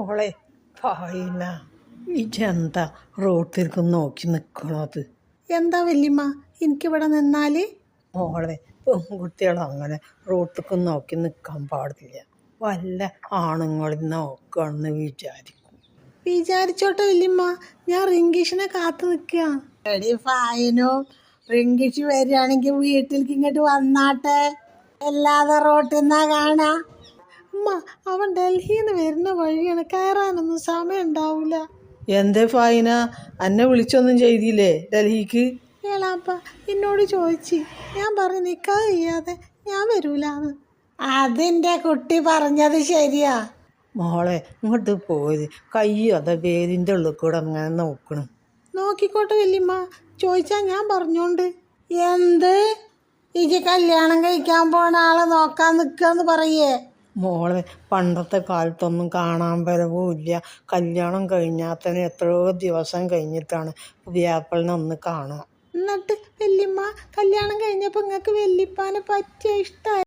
മോളെ ഫൈന ഇജെന്താ റോട്ടിലേക്ക് നോക്കി നിൽക്കണത്? എന്താ വല്യമ്മ എനിക്കിവിടെ നിന്നാൽ? മോളെ പെൺകുട്ടികൾ അങ്ങനെ റോട്ടിലേക്ക് നോക്കി നിൽക്കാൻ പാടില്ല. വല്ല ആണുങ്ങളിൽ നോക്കുകയാണെന്ന് വിചാരിച്ചോട്ടെ വല്യമ്മ, ഞാൻ റിങ്കീഷിനെ കാത്തു നിൽക്കുക. എടി ഫൈനോ, റിങ്കീഷ് വരികയാണെങ്കിൽ വീട്ടിലേക്ക് ഇങ്ങോട്ട് വന്നാട്ടെ, അല്ലാതെ റോട്ടിൽ നിന്നാ കാണാ. അമ്മ, അവൻ ഡൽഹിയിൽ നിന്ന് വരുന്ന വഴിയാണ്, കയറാനൊന്നും സമയം ഉണ്ടാവില്ല. എന്തേ ഫൈന, എന്നെ വിളിച്ചൊന്നും ചെയ്തില്ലേ ഡൽഹിക്ക്? ഏളാപ്പ എന്നോട് ചോദിച്ചു, ഞാൻ പറഞ്ഞു നിക്കാതെ ചെയ്യാതെ ഞാൻ വരൂലാന്ന്. അതിൻ്റെ കുട്ടി പറഞ്ഞത് ശരിയാ. മോളെ ഇങ്ങോട്ട് പോയത് കയ്യാതെ വേദിൻ്റെ ഉള്ളിൽ കൂടെ അങ്ങനെ നോക്കണം. നോക്കിക്കോട്ടെ വല്യമ്മ, ചോദിച്ചാൽ ഞാൻ പറഞ്ഞോണ്ട്. എന്ത് ഇജ് കല്യാണം കഴിക്കാൻ പോണ ആളെ നോക്കാൻ നിൽക്കാന്ന് പറയേ? മോളെ പണ്ടത്തെ കാലത്തൊന്നും കാണാൻ വരവും ഇല്ല. കല്യാണം കഴിഞ്ഞാൽ തന്നെ എത്രയോ ദിവസം കഴിഞ്ഞിട്ടാണ് പുതിയാപ്പളിനെ ഒന്ന് കാണുക. എന്നിട്ട് വല്യമ്മ കല്യാണം കഴിഞ്ഞപ്പോൾ നിങ്ങൾക്ക് വല്യപ്പാനെ പറ്റിയ ഇഷ്ടമായി?